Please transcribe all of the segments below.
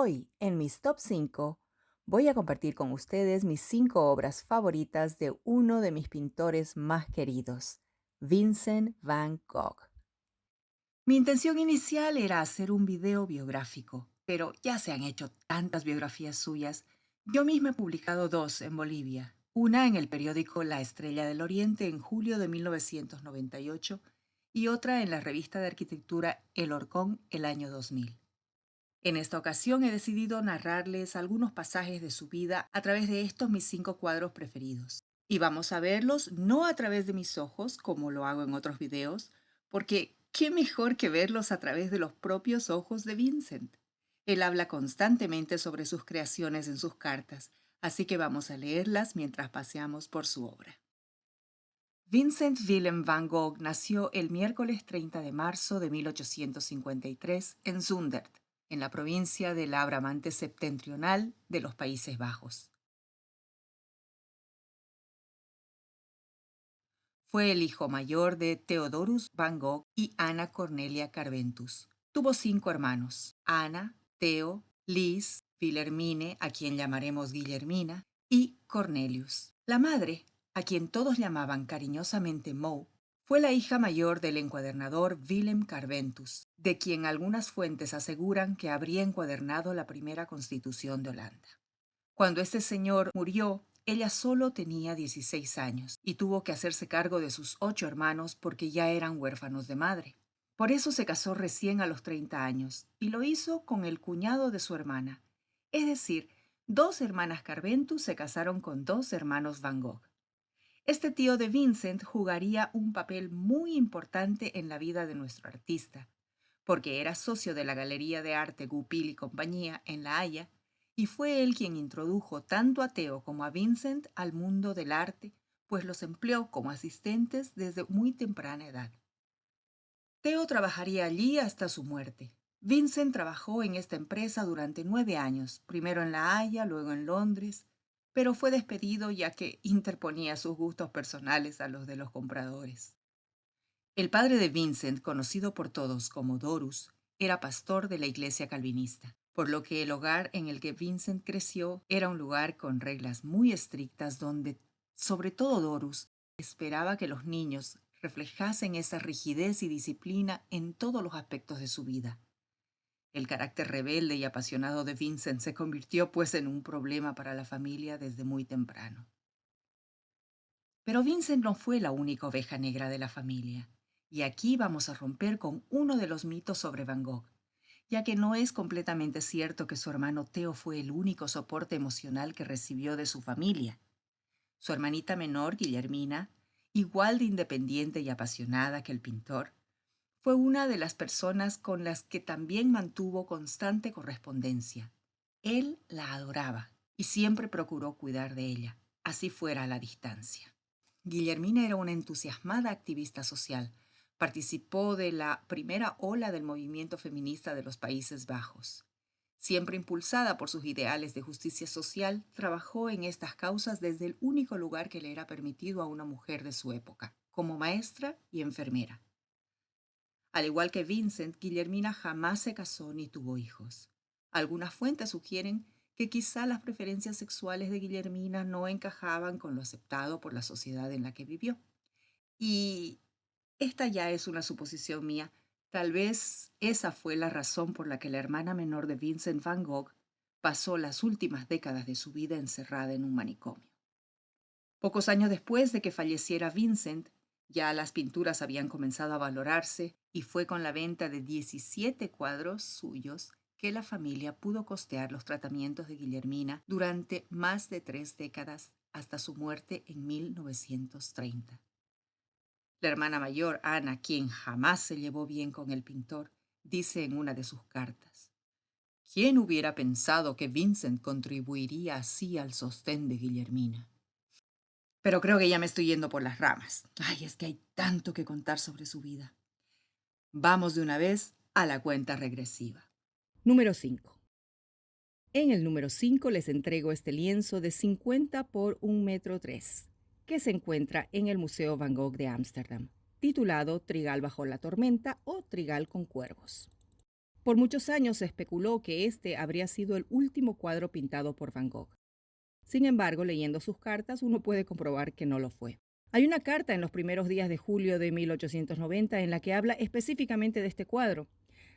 Hoy, en mis top 5, voy a compartir con ustedes mis 5 obras favoritas de uno de mis pintores más queridos, Vincent van Gogh. Mi intención inicial era hacer un video biográfico, pero ya se han hecho tantas biografías suyas. Yo misma he publicado dos en Bolivia, una en el periódico La Estrella del Oriente en julio de 1998 y otra en la revista de arquitectura El Horcón el año 2000. En esta ocasión he decidido narrarles algunos pasajes de su vida a través de estos mis 5 cuadros preferidos. Y vamos a verlos no a través de mis ojos, como lo hago en otros videos, porque qué mejor que verlos a través de los propios ojos de Vincent. Él habla constantemente sobre sus creaciones en sus cartas, así que vamos a leerlas mientras paseamos por su obra. Vincent Willem van Gogh nació el miércoles 30 de marzo de 1853 en Zundert, en la provincia de la Brabante septentrional de los Países Bajos. Fue el hijo mayor de Theodorus van Gogh y Ana Cornelia Carbentus. Tuvo 5 hermanos: Ana, Theo, Lis, Wilhelmine, a quien llamaremos Guillermina, y Cornelius. La madre, a quien todos llamaban cariñosamente Mo, fue la hija mayor del encuadernador Willem Carbentus, de quien algunas fuentes aseguran que habría encuadernado la primera constitución de Holanda. Cuando este señor murió, ella solo tenía 16 años y tuvo que hacerse cargo de sus 8 hermanos porque ya eran huérfanos de madre. Por eso se casó recién a los 30 años y lo hizo con el cuñado de su hermana. Es decir, 2 hermanas Carbentus se casaron con 2 hermanos Van Gogh. Este tío de Vincent jugaría un papel muy importante en la vida de nuestro artista, porque era socio de la Galería de Arte Goupil y Compañía en La Haya, y fue él quien introdujo tanto a Theo como a Vincent al mundo del arte, pues los empleó como asistentes desde muy temprana edad. Theo trabajaría allí hasta su muerte. Vincent trabajó en esta empresa durante 9 años, primero en La Haya, luego en Londres, pero fue despedido ya que interponía sus gustos personales a los de los compradores. El padre de Vincent, conocido por todos como Dorus, era pastor de la iglesia calvinista, por lo que el hogar en el que Vincent creció era un lugar con reglas muy estrictas donde, sobre todo Dorus, esperaba que los niños reflejasen esa rigidez y disciplina en todos los aspectos de su vida. El carácter rebelde y apasionado de Vincent se convirtió pues en un problema para la familia desde muy temprano. Pero Vincent no fue la única oveja negra de la familia. Y aquí vamos a romper con uno de los mitos sobre Van Gogh, ya que no es completamente cierto que su hermano Theo fue el único soporte emocional que recibió de su familia. Su hermanita menor, Guillermina, igual de independiente y apasionada que el pintor, fue una de las personas con las que también mantuvo constante correspondencia. Él la adoraba y siempre procuró cuidar de ella, así fuera a la distancia. Guillermina era una entusiasmada activista social. Participó de la primera ola del movimiento feminista de los Países Bajos. Siempre impulsada por sus ideales de justicia social, trabajó en estas causas desde el único lugar que le era permitido a una mujer de su época, como maestra y enfermera. Al igual que Vincent, Guillermina jamás se casó ni tuvo hijos. Algunas fuentes sugieren que quizá las preferencias sexuales de Guillermina no encajaban con lo aceptado por la sociedad en la que vivió. Y esta ya es una suposición mía. Tal vez esa fue la razón por la que la hermana menor de Vincent van Gogh pasó las últimas décadas de su vida encerrada en un manicomio. Pocos años después de que falleciera Vincent, ya las pinturas habían comenzado a valorarse y fue con la venta de 17 cuadros suyos que la familia pudo costear los tratamientos de Guillermina durante más de 3 décadas hasta su muerte en 1930. La hermana mayor, Ana, quien jamás se llevó bien con el pintor, dice en una de sus cartas: ¿Quién hubiera pensado que Vincent contribuiría así al sostén de Guillermina? Pero creo que ya me estoy yendo por las ramas. Ay, es que hay tanto que contar sobre su vida. Vamos de una vez a la cuenta regresiva. Número 5. En el número 5 les entrego este lienzo de 50 por 1,3 m, que se encuentra en el Museo Van Gogh de Ámsterdam, titulado Trigal bajo la tormenta o Trigal con cuervos. Por muchos años se especuló que este habría sido el último cuadro pintado por Van Gogh. Sin embargo, leyendo sus cartas, uno puede comprobar que no lo fue. Hay una carta en los primeros días de julio de 1890 en la que habla específicamente de este cuadro.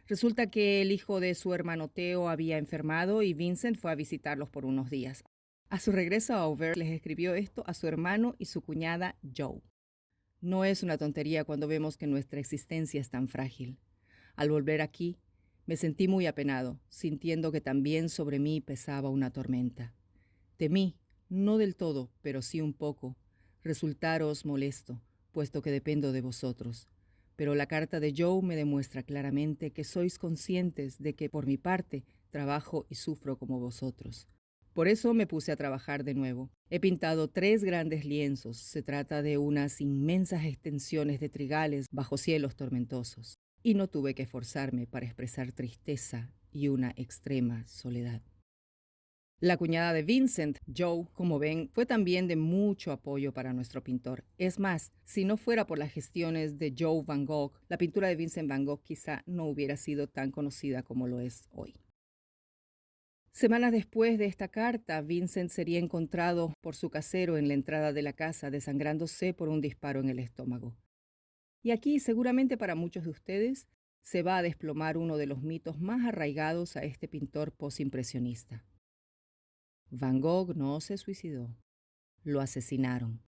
Resulta que el hijo de su hermano Theo había enfermado y Vincent fue a visitarlos por unos días. A su regreso a Auvers les escribió esto a su hermano y su cuñada Joe. No es una tontería cuando vemos que nuestra existencia es tan frágil. Al volver aquí, me sentí muy apenado, sintiendo que también sobre mí pesaba una tormenta. Temí, no del todo, pero sí un poco, resultaros molesto, puesto que dependo de vosotros. Pero la carta de Joe me demuestra claramente que sois conscientes de que por mi parte trabajo y sufro como vosotros. Por eso me puse a trabajar de nuevo. He pintado 3 grandes lienzos. Se trata de unas inmensas extensiones de trigales bajo cielos tormentosos. Y no tuve que esforzarme para expresar tristeza y una extrema soledad. La cuñada de Vincent, Joe, como ven, fue también de mucho apoyo para nuestro pintor. Es más, si no fuera por las gestiones de Joe Van Gogh, la pintura de Vincent Van Gogh quizá no hubiera sido tan conocida como lo es hoy. Semanas después de esta carta, Vincent sería encontrado por su casero en la entrada de la casa, desangrándose por un disparo en el estómago. Y aquí, seguramente para muchos de ustedes, se va a desplomar uno de los mitos más arraigados a este pintor postimpresionista. Van Gogh no se suicidó, lo asesinaron.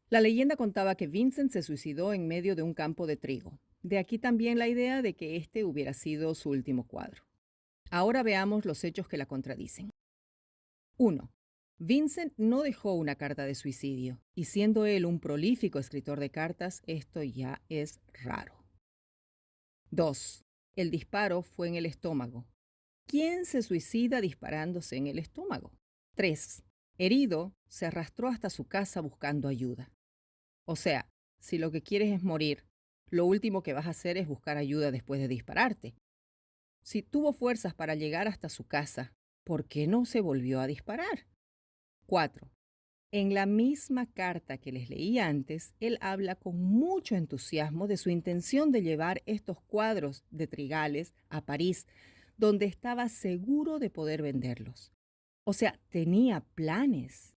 La leyenda contaba que Vincent se suicidó en medio de un campo de trigo. De aquí también la idea de que este hubiera sido su último cuadro. Ahora veamos los hechos que la contradicen. 1. Vincent no dejó una carta de suicidio, y siendo él un prolífico escritor de cartas, esto ya es raro. 2. El disparo fue en el estómago. ¿Quién se suicida disparándose en el estómago? 3. Herido, se arrastró hasta su casa buscando ayuda. O sea, si lo que quieres es morir, lo último que vas a hacer es buscar ayuda después de dispararte. Si tuvo fuerzas para llegar hasta su casa, ¿por qué no se volvió a disparar? 4. En la misma carta que les leí antes, él habla con mucho entusiasmo de su intención de llevar estos cuadros de Trigales a París, donde estaba seguro de poder venderlos. O sea, tenía planes.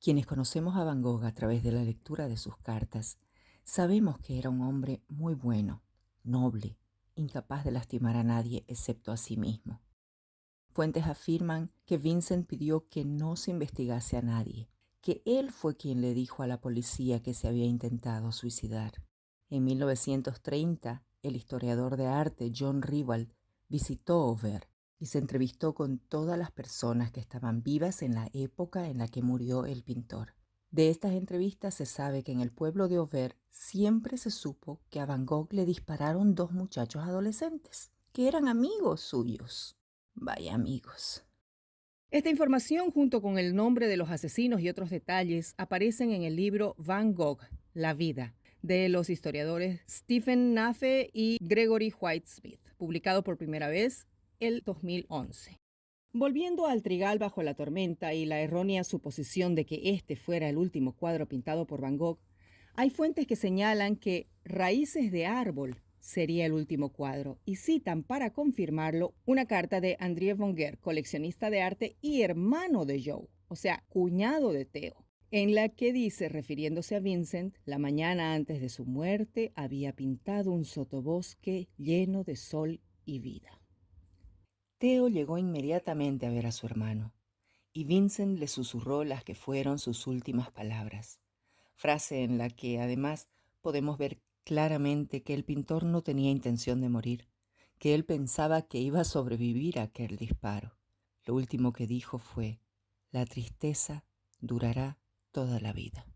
Quienes conocemos a Van Gogh a través de la lectura de sus cartas, sabemos que era un hombre muy bueno, noble, incapaz de lastimar a nadie excepto a sí mismo. Fuentes afirman que Vincent pidió que no se investigase a nadie, que él fue quien le dijo a la policía que se había intentado suicidar. En 1930, el historiador de arte John Rival visitó Auvers y se entrevistó con todas las personas que estaban vivas en la época en la que murió el pintor. De estas entrevistas se sabe que en el pueblo de Auvers siempre se supo que a Van Gogh le dispararon 2 muchachos adolescentes, que eran amigos suyos. Vaya amigos. Esta información, junto con el nombre de los asesinos y otros detalles, aparecen en el libro Van Gogh, La vida, de los historiadores Stephen Nafe y Gregory White Smith, publicado por primera vez el 2011. Volviendo al Trigal bajo la tormenta y la errónea suposición de que este fuera el último cuadro pintado por Van Gogh, hay fuentes que señalan que Raíces de árbol sería el último cuadro y citan para confirmarlo una carta de André Vonger, coleccionista de arte y hermano de Joe, o sea, cuñado de Theo, en la que dice, refiriéndose a Vincent, la mañana antes de su muerte había pintado un sotobosque lleno de sol y vida. Theo llegó inmediatamente a ver a su hermano, y Vincent le susurró las que fueron sus últimas palabras, frase en la que además podemos ver claramente que el pintor no tenía intención de morir, que él pensaba que iba a sobrevivir a aquel disparo. Lo último que dijo fue: la tristeza durará toda la vida.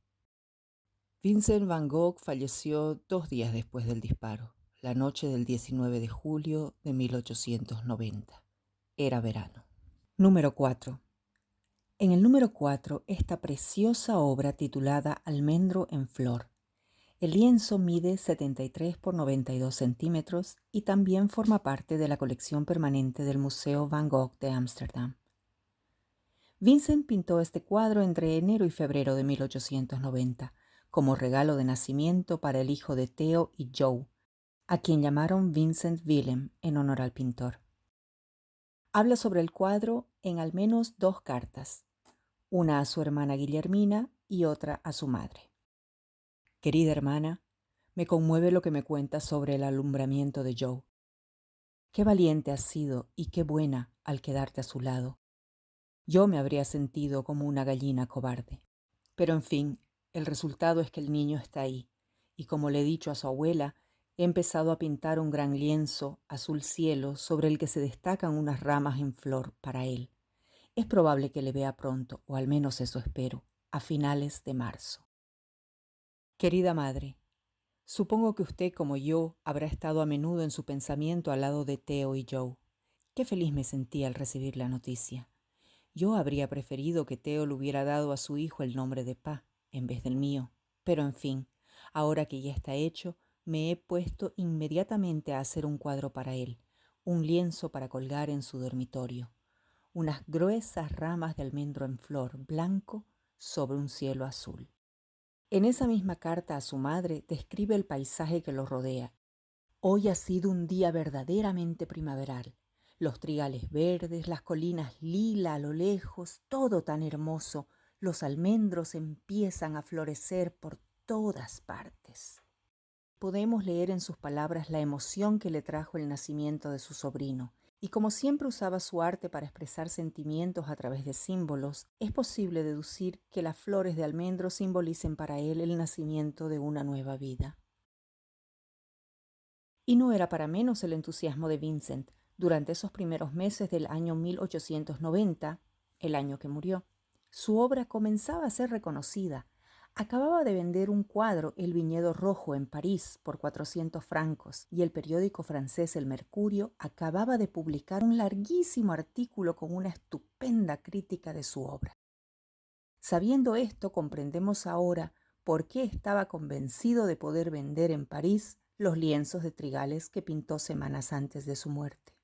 Vincent Van Gogh falleció 2 días después del disparo, la noche del 19 de julio de 1890. Era verano. Número 4. En el número 4, esta preciosa obra titulada Almendro en flor. El lienzo mide 73 por 92 centímetros y también forma parte de la colección permanente del Museo Van Gogh de Ámsterdam. Vincent pintó este cuadro entre enero y febrero de 1890 como regalo de nacimiento para el hijo de Theo y Joe, a quien llamaron Vincent Willem en honor al pintor. Habla sobre el cuadro en al menos 2 cartas, una a su hermana Guillermina y otra a su madre. Querida hermana, me conmueve lo que me cuentas sobre el alumbramiento de Joe. Qué valiente has sido y qué buena al quedarte a su lado. Yo me habría sentido como una gallina cobarde. Pero en fin, el resultado es que el niño está ahí, y como le he dicho a su abuela, he empezado a pintar un gran lienzo azul cielo sobre el que se destacan unas ramas en flor para él. Es probable que le vea pronto, o al menos eso espero, a finales de marzo. Querida madre, supongo que usted, como yo, habrá estado a menudo en su pensamiento al lado de Theo y Joe. Qué feliz me sentí al recibir la noticia. Yo habría preferido que Theo le hubiera dado a su hijo el nombre de Pa, en vez del mío. Pero en fin, ahora que ya está hecho, me he puesto inmediatamente a hacer un cuadro para él, un lienzo para colgar en su dormitorio, unas gruesas ramas de almendro en flor blanco sobre un cielo azul. En esa misma carta a su madre describe el paisaje que lo rodea. Hoy ha sido un día verdaderamente primaveral. Los trigales verdes, las colinas lila a lo lejos, todo tan hermoso. Los almendros empiezan a florecer por todas partes. Podemos leer en sus palabras la emoción que le trajo el nacimiento de su sobrino. Y como siempre usaba su arte para expresar sentimientos a través de símbolos, es posible deducir que las flores de almendro simbolicen para él el nacimiento de una nueva vida. Y no era para menos el entusiasmo de Vincent durante esos primeros meses del año 1890, el año que murió. Su obra comenzaba a ser reconocida. Acababa de vender un cuadro, El Viñedo Rojo, en París por 400 francos, y el periódico francés El Mercurio acababa de publicar un larguísimo artículo con una estupenda crítica de su obra. Sabiendo esto, comprendemos ahora por qué estaba convencido de poder vender en París los lienzos de trigales que pintó semanas antes de su muerte.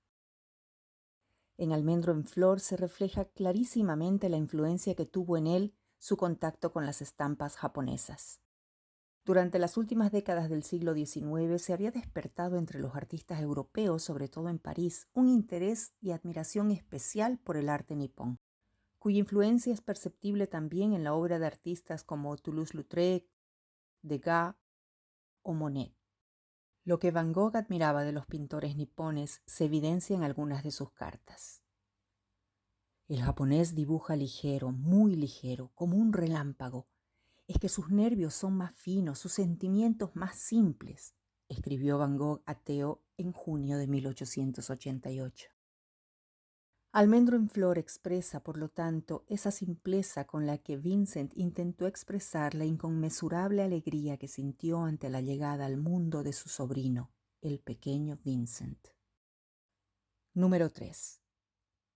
En Almendro en Flor se refleja clarísimamente la influencia que tuvo en él su contacto con las estampas japonesas. Durante las últimas décadas del siglo XIX se había despertado entre los artistas europeos, sobre todo en París, un interés y admiración especial por el arte nipón, cuya influencia es perceptible también en la obra de artistas como Toulouse-Lautrec, Degas o Monet. Lo que Van Gogh admiraba de los pintores nipones se evidencia en algunas de sus cartas. El japonés dibuja ligero, muy ligero, como un relámpago. Es que sus nervios son más finos, sus sentimientos más simples, escribió Van Gogh a Theo en junio de 1888. Almendro en Flor expresa, por lo tanto, esa simpleza con la que Vincent intentó expresar la inconmensurable alegría que sintió ante la llegada al mundo de su sobrino, el pequeño Vincent. Número 3.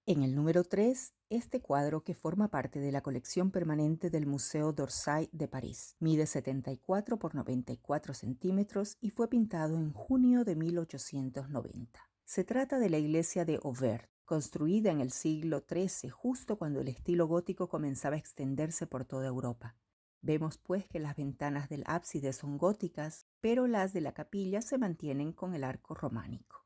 En el número 3, este cuadro que forma parte de la colección permanente del Museo d'Orsay de París. Mide 74 por 94 centímetros y fue pintado en junio de 1890. Se trata de la iglesia de Auvers, construida en el siglo XIII, justo cuando el estilo gótico comenzaba a extenderse por toda Europa. Vemos pues que las ventanas del ábside son góticas, pero las de la capilla se mantienen con el arco románico.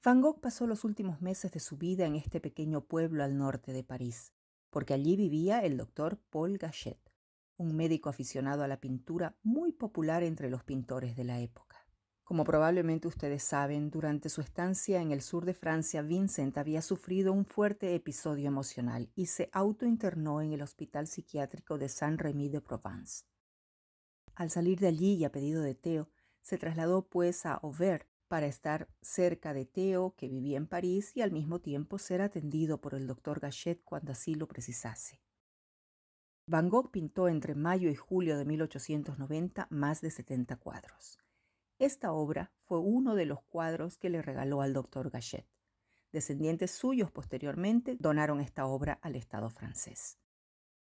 Van Gogh pasó los últimos meses de su vida en este pequeño pueblo al norte de París, porque allí vivía el doctor Paul Gachet, un médico aficionado a la pintura muy popular entre los pintores de la época. Como probablemente ustedes saben, durante su estancia en el sur de Francia, Vincent había sufrido un fuerte episodio emocional y se autointernó en el hospital psiquiátrico de Saint-Rémy-de-Provence. Al salir de allí y a pedido de Theo, se trasladó pues a Auvers para estar cerca de Theo, que vivía en París, y al mismo tiempo ser atendido por el doctor Gachet cuando así lo precisase. Van Gogh pintó entre mayo y julio de 1890 más de 70 cuadros. Esta obra fue uno de los cuadros que le regaló al doctor Gachet. Descendientes suyos posteriormente donaron esta obra al Estado francés.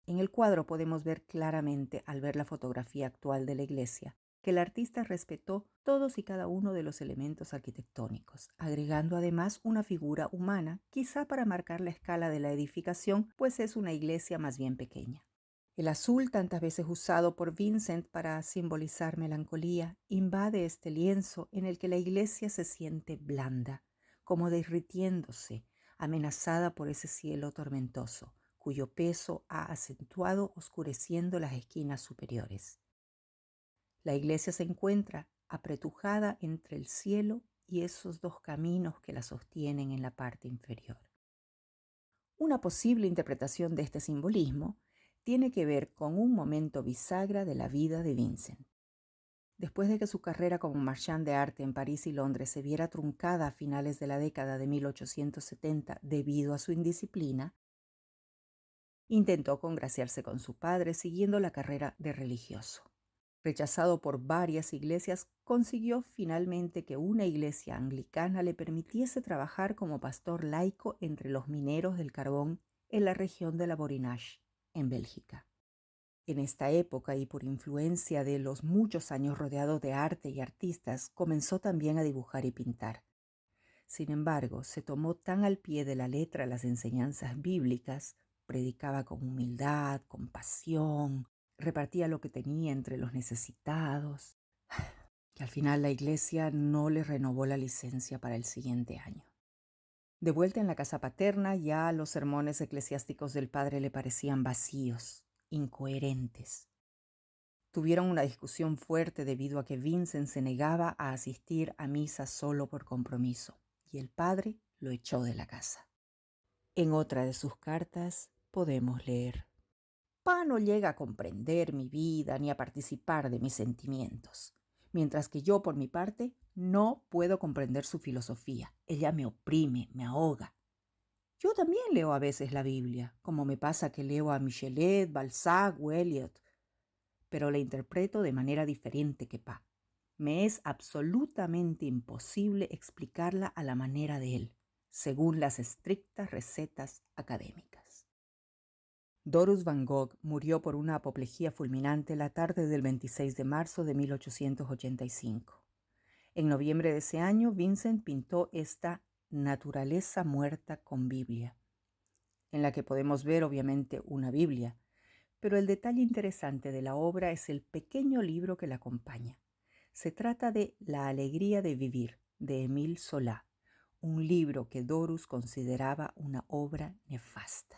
En el cuadro podemos ver claramente, al ver la fotografía actual de la iglesia, que el artista respetó todos y cada uno de los elementos arquitectónicos, agregando además una figura humana, quizá para marcar la escala de la edificación, pues es una iglesia más bien pequeña. El azul, tantas veces usado por Vincent para simbolizar melancolía, invade este lienzo en el que la iglesia se siente blanda, como derritiéndose, amenazada por ese cielo tormentoso, cuyo peso ha acentuado oscureciendo las esquinas superiores. La iglesia se encuentra apretujada entre el cielo y esos dos caminos que la sostienen en la parte inferior. Una posible interpretación de este simbolismo tiene que ver con un momento bisagra de la vida de Vincent. Después de que su carrera como marchand de arte en París y Londres se viera truncada a finales de la década de 1870 debido a su indisciplina, intentó congraciarse con su padre siguiendo la carrera de religioso. Rechazado por varias iglesias, consiguió finalmente que una iglesia anglicana le permitiese trabajar como pastor laico entre los mineros del carbón en la región de la Borinage, en Bélgica. En esta época y por influencia de los muchos años rodeado de arte y artistas, comenzó también a dibujar y pintar. Sin embargo, se tomó tan al pie de la letra las enseñanzas bíblicas, predicaba con humildad, compasión, repartía lo que tenía entre los necesitados, que al final la iglesia no le renovó la licencia para el siguiente año. De vuelta en la casa paterna, ya los sermones eclesiásticos del padre le parecían vacíos, incoherentes. Tuvieron una discusión fuerte debido a que Vincent se negaba a asistir a misa solo por compromiso, y el padre lo echó de la casa. En otra de sus cartas podemos leer: Pa no llega a comprender mi vida ni a participar de mis sentimientos, mientras que yo, por mi parte, no puedo comprender su filosofía. Ella me oprime, me ahoga. Yo también leo a veces la Biblia, como me pasa que leo a Michelet, Balzac o Eliot, pero la interpreto de manera diferente que Pa. Me es absolutamente imposible explicarla a la manera de él, según las estrictas recetas académicas. Dorus Van Gogh murió por una apoplejía fulminante la tarde del 26 de marzo de 1885. En noviembre de ese año, Vincent pintó esta Naturaleza muerta con Biblia, en la que podemos ver obviamente una Biblia, pero el detalle interesante de la obra es el pequeño libro que la acompaña. Se trata de La alegría de vivir, de Émile Zola, un libro que Dorus consideraba una obra nefasta.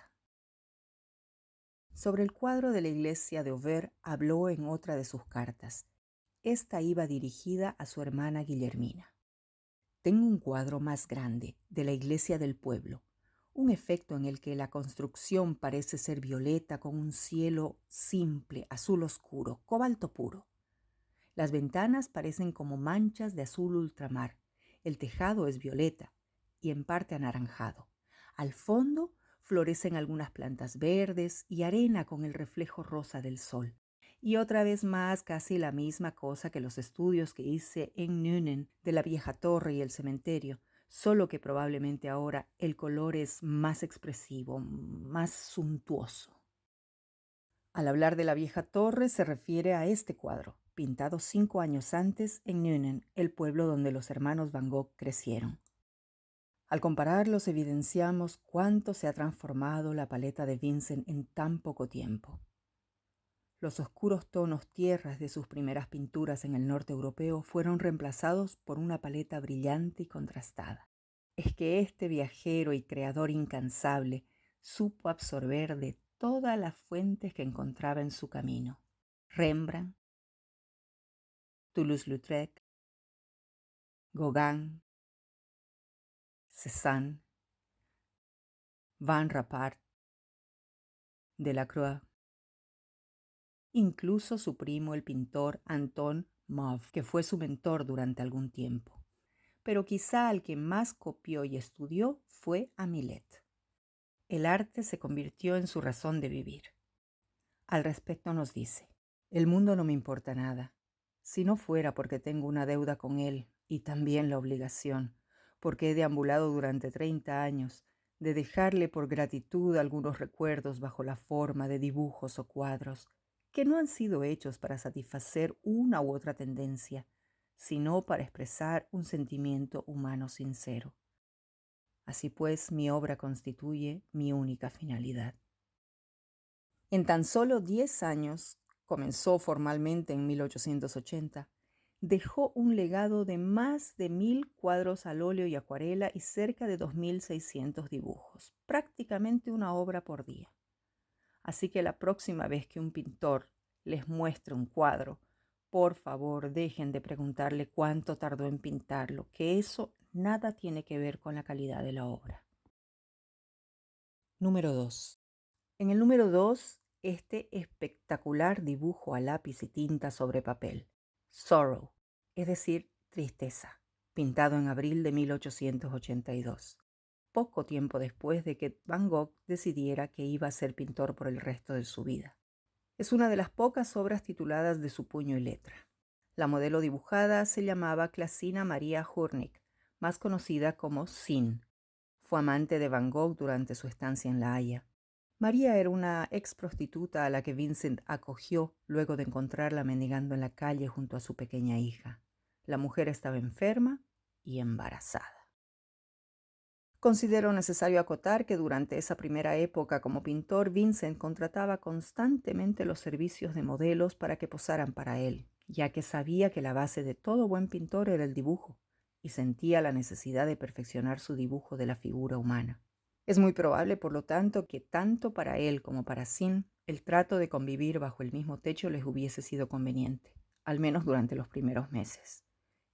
Sobre el cuadro de la iglesia de Auvers habló en otra de sus cartas. Esta iba dirigida a su hermana Guillermina. Tengo un cuadro más grande, de la iglesia del pueblo, un efecto en el que la construcción parece ser violeta con un cielo simple, azul oscuro, cobalto puro. Las ventanas parecen como manchas de azul ultramar. El tejado es violeta y en parte anaranjado. Al fondo florecen algunas plantas verdes y arena con el reflejo rosa del sol. Y otra vez más casi la misma cosa que los estudios que hice en Nuenen de la vieja torre y el cementerio, solo que probablemente ahora el color es más expresivo, más suntuoso. Al hablar de la vieja torre se refiere a este cuadro, pintado 5 años antes en Nuenen, el pueblo donde los hermanos Van Gogh crecieron. Al compararlos evidenciamos cuánto se ha transformado la paleta de Vincent en tan poco tiempo. Los oscuros tonos tierras de sus primeras pinturas en el norte europeo fueron reemplazados por una paleta brillante y contrastada. Es que este viajero y creador incansable supo absorber de todas las fuentes que encontraba en su camino: Rembrandt, Toulouse-Lautrec, Gauguin, Cézanne, Van Rappard, Delacroix, incluso su primo el pintor Anton Mauve, que fue su mentor durante algún tiempo. Pero quizá al que más copió y estudió fue a Millet. El arte se convirtió en su razón de vivir. Al respecto nos dice: el mundo no me importa nada, si no fuera porque tengo una deuda con él y también la obligación, porque he deambulado durante 30 años, de dejarle por gratitud algunos recuerdos bajo la forma de dibujos o cuadros, que no han sido hechos para satisfacer una u otra tendencia, sino para expresar un sentimiento humano sincero. Así pues, mi obra constituye mi única finalidad. En tan solo 10 años, comenzó formalmente en 1880, dejó un legado de más de 1.000 cuadros al óleo y acuarela y cerca de 2.600 dibujos, prácticamente una obra por día. Así que la próxima vez que un pintor les muestre un cuadro, por favor dejen de preguntarle cuánto tardó en pintarlo, que eso nada tiene que ver con la calidad de la obra. Número 2. En el número 2, este espectacular dibujo a lápiz y tinta sobre papel, Sorrow, es decir, tristeza, pintado en abril de 1882, poco tiempo después de que Van Gogh decidiera que iba a ser pintor por el resto de su vida. Es una de las pocas obras tituladas de su puño y letra. La modelo dibujada se llamaba Clasina Maria Hurnig, más conocida como Sin. Fue amante de Van Gogh durante su estancia en La Haya. María era una ex prostituta a la que Vincent acogió luego de encontrarla mendigando en la calle junto a su pequeña hija. La mujer estaba enferma y embarazada. Considero necesario acotar que durante esa primera época como pintor, Vincent contrataba constantemente los servicios de modelos para que posaran para él, ya que sabía que la base de todo buen pintor era el dibujo, y sentía la necesidad de perfeccionar su dibujo de la figura humana. Es muy probable, por lo tanto, que tanto para él como para Sin, el trato de convivir bajo el mismo techo les hubiese sido conveniente, al menos durante los primeros meses.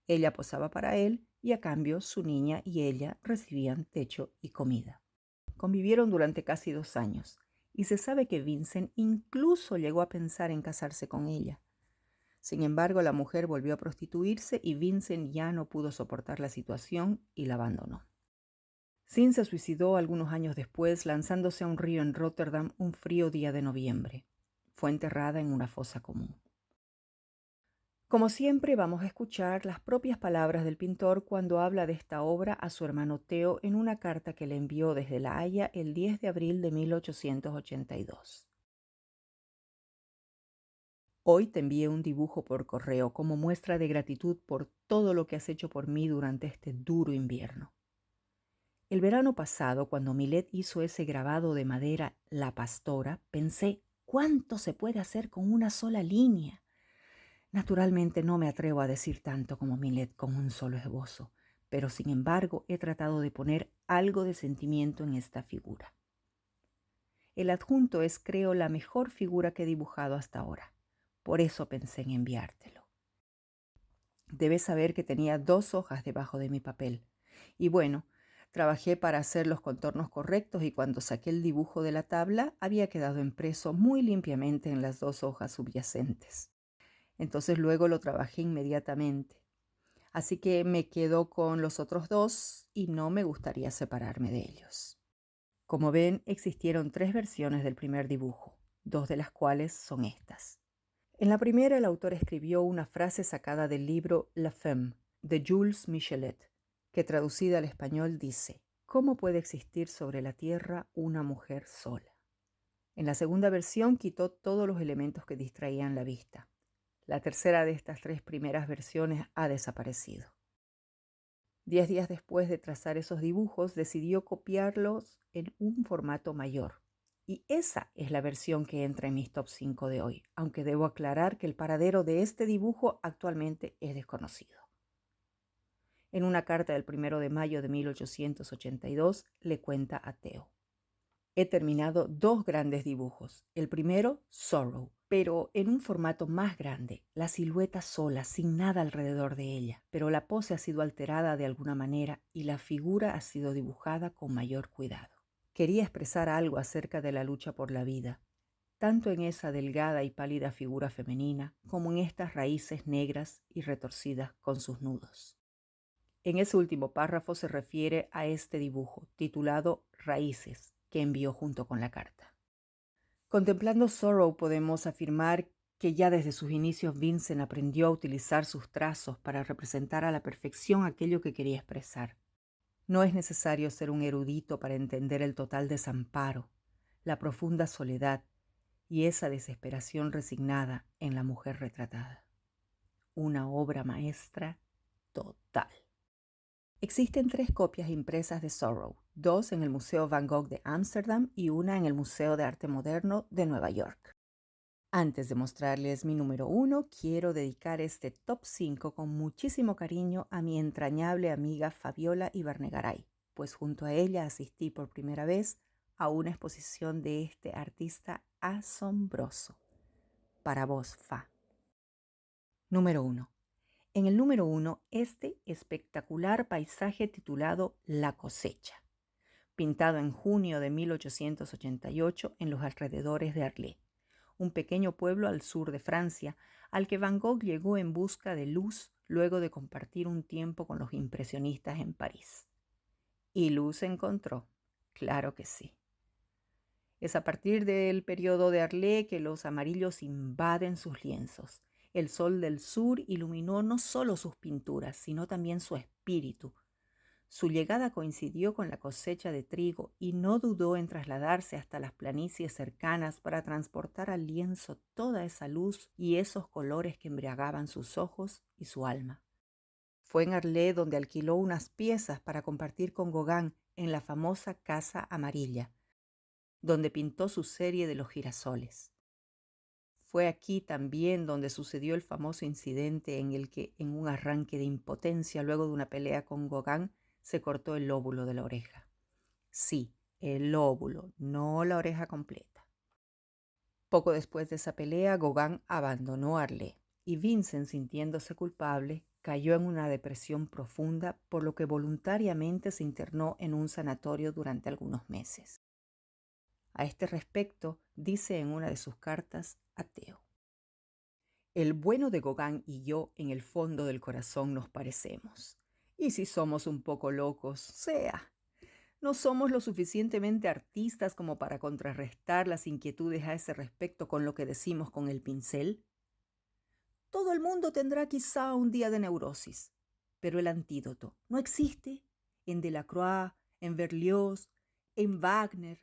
Ella posaba para él y a cambio su niña y ella recibían techo y comida. Convivieron durante casi 2 años y se sabe que Vincent incluso llegó a pensar en casarse con ella. Sin embargo, la mujer volvió a prostituirse y Vincent ya no pudo soportar la situación y la abandonó. Sin se suicidó algunos años después lanzándose a un río en Rotterdam un frío día de noviembre. Fue enterrada en una fosa común. Como siempre, vamos a escuchar las propias palabras del pintor cuando habla de esta obra a su hermano Theo en una carta que le envió desde La Haya el 10 de abril de 1882. Hoy te envié un dibujo por correo como muestra de gratitud por todo lo que has hecho por mí durante este duro invierno. El verano pasado, cuando Millet hizo ese grabado de madera La Pastora, pensé, ¿cuánto se puede hacer con una sola línea? Naturalmente no me atrevo a decir tanto como Millet con un solo esbozo, pero sin embargo he tratado de poner algo de sentimiento en esta figura. El adjunto es, creo, la mejor figura que he dibujado hasta ahora. Por eso pensé en enviártelo. Debes saber que tenía 2 hojas debajo de mi papel. Y bueno, trabajé para hacer los contornos correctos y cuando saqué el dibujo de la tabla había quedado impreso muy limpiamente en las 2 hojas subyacentes. Entonces luego lo trabajé inmediatamente. Así que me quedo con los otros 2 y no me gustaría separarme de ellos. Como ven, existieron 3 versiones del primer dibujo, 2 de las cuales son estas. En la primera, el autor escribió una frase sacada del libro La Femme, de Jules Michelet, que traducida al español dice: ¿Cómo puede existir sobre la tierra una mujer sola? En la segunda versión quitó todos los elementos que distraían la vista. La tercera de estas 3 primeras versiones ha desaparecido. 10 días después de trazar esos dibujos, decidió copiarlos en un formato mayor. Y esa es la versión que entra en mis top 5 de hoy, aunque debo aclarar que el paradero de este dibujo actualmente es desconocido. En una carta del 1 de mayo de 1882 le cuenta a Theo: He terminado 2 grandes dibujos. El primero, Sorrow, pero en un formato más grande, la silueta sola, sin nada alrededor de ella, pero la pose ha sido alterada de alguna manera y la figura ha sido dibujada con mayor cuidado. Quería expresar algo acerca de la lucha por la vida, tanto en esa delgada y pálida figura femenina como en estas raíces negras y retorcidas con sus nudos. En ese último párrafo se refiere a este dibujo, titulado Raíces, que envió junto con la carta. Contemplando Sorrow podemos afirmar que ya desde sus inicios Vincent aprendió a utilizar sus trazos para representar a la perfección aquello que quería expresar. No es necesario ser un erudito para entender el total desamparo, la profunda soledad y esa desesperación resignada en la mujer retratada. Una obra maestra total. Existen 3 copias impresas de Sorrow, 2 en el Museo Van Gogh de Ámsterdam y una en el Museo de Arte Moderno de Nueva York. Antes de mostrarles mi número 1, quiero dedicar este top 5 con muchísimo cariño a mi entrañable amiga Fabiola Ibarnegaray, pues junto a ella asistí por primera vez a una exposición de este artista asombroso. Para vos, Fa. Número 1. En el número 1, este espectacular paisaje titulado La cosecha, pintado en junio de 1888 en los alrededores de Arles, un pequeño pueblo al sur de Francia, al que Van Gogh llegó en busca de luz luego de compartir un tiempo con los impresionistas en París. Y luz encontró, claro que sí. Es a partir del periodo de Arles que los amarillos invaden sus lienzos. El sol del sur iluminó no solo sus pinturas, sino también su espíritu. Su llegada coincidió con la cosecha de trigo y no dudó en trasladarse hasta las planicies cercanas para transportar al lienzo toda esa luz y esos colores que embriagaban sus ojos y su alma. Fue en Arles donde alquiló unas piezas para compartir con Gauguin en la famosa Casa Amarilla, donde pintó su serie de los girasoles. Fue aquí también donde sucedió el famoso incidente en el que, en un arranque de impotencia luego de una pelea con Gauguin, se cortó el lóbulo de la oreja. Sí, el lóbulo, no la oreja completa. Poco después de esa pelea, Gauguin abandonó Arles y Vincent, sintiéndose culpable, cayó en una depresión profunda, por lo que voluntariamente se internó en un sanatorio durante algunos meses. A este respecto, dice en una de sus cartas a Theo: el bueno de Gauguin y yo en el fondo del corazón nos parecemos. Y si somos un poco locos, sea. No somos lo suficientemente artistas como para contrarrestar las inquietudes a ese respecto con lo que decimos con el pincel. Todo el mundo tendrá quizá un día de neurosis, pero el antídoto no existe en Delacroix, en Berlioz, en Wagner.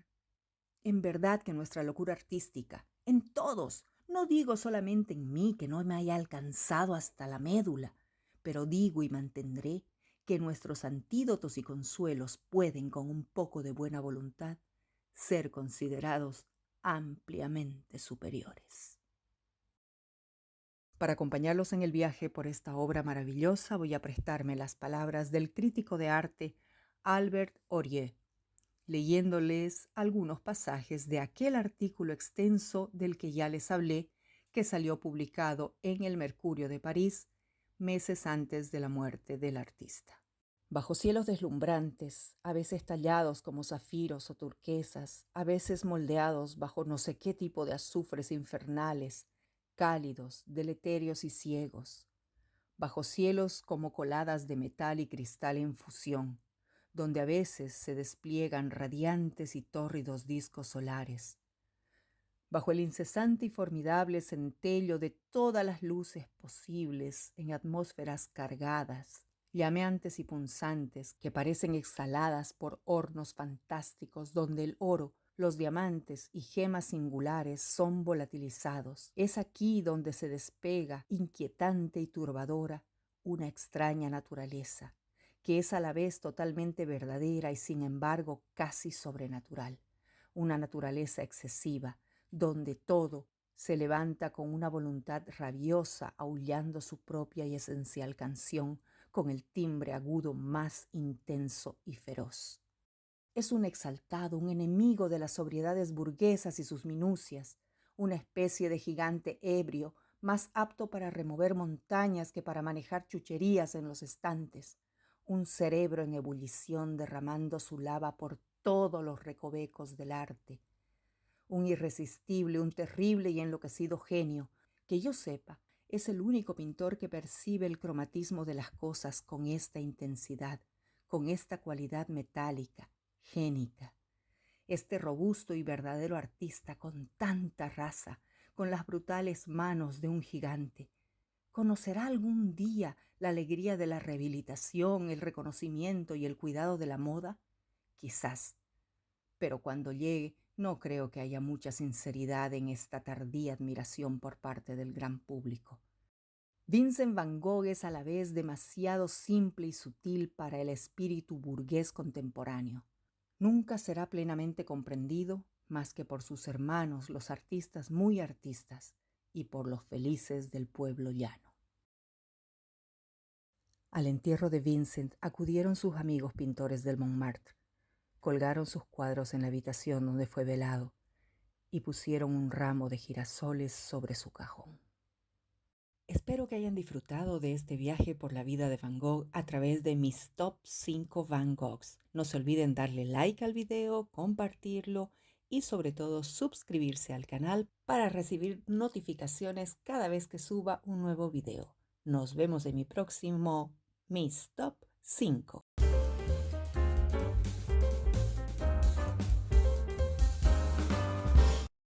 En verdad que nuestra locura artística, en todos, no digo solamente en mí que no me haya alcanzado hasta la médula, pero digo y mantendré que nuestros antídotos y consuelos pueden, con un poco de buena voluntad, ser considerados ampliamente superiores. Para acompañarlos en el viaje por esta obra maravillosa, voy a prestarme las palabras del crítico de arte Albert Aurier, leyéndoles algunos pasajes de aquel artículo extenso del que ya les hablé, que salió publicado en el Mercurio de París meses antes de la muerte del artista. Bajo cielos deslumbrantes, a veces tallados como zafiros o turquesas, a veces moldeados bajo no sé qué tipo de azufres infernales, cálidos, deletéreos y ciegos, bajo cielos como coladas de metal y cristal en fusión, donde a veces se despliegan radiantes y tórridos discos solares, bajo el incesante y formidable centello de todas las luces posibles en atmósferas cargadas, llameantes y punzantes que parecen exhaladas por hornos fantásticos donde el oro, los diamantes y gemas singulares son volatilizados. Es aquí donde se despega, inquietante y turbadora, una extraña naturaleza, que es a la vez totalmente verdadera y sin embargo casi sobrenatural. Una naturaleza excesiva, donde todo se levanta con una voluntad rabiosa, aullando su propia y esencial canción con el timbre agudo más intenso y feroz. Es un exaltado, un enemigo de las sobriedades burguesas y sus minucias, una especie de gigante ebrio, más apto para remover montañas que para manejar chucherías en los estantes, un cerebro en ebullición derramando su lava por todos los recovecos del arte, un irresistible, un terrible y enloquecido genio, que yo sepa, es el único pintor que percibe el cromatismo de las cosas con esta intensidad, con esta cualidad metálica, génica. Este robusto y verdadero artista con tanta raza, con las brutales manos de un gigante, ¿conocerá algún día la alegría de la rehabilitación, el reconocimiento y el cuidado de la moda? Quizás, pero cuando llegue, no creo que haya mucha sinceridad en esta tardía admiración por parte del gran público. Vincent Van Gogh es a la vez demasiado simple y sutil para el espíritu burgués contemporáneo. Nunca será plenamente comprendido más que por sus hermanos, los artistas muy artistas, y por los felices del pueblo llano. Al entierro de Vincent acudieron sus amigos pintores del Montmartre, colgaron sus cuadros en la habitación donde fue velado y pusieron un ramo de girasoles sobre su cajón. Espero que hayan disfrutado de este viaje por la vida de Van Gogh a través de mis top 5 Van Goghs. No se olviden darle like al video, compartirlo y sobre todo suscribirse al canal para recibir notificaciones cada vez que suba un nuevo video. Nos vemos en mi próximo Mis Top 5.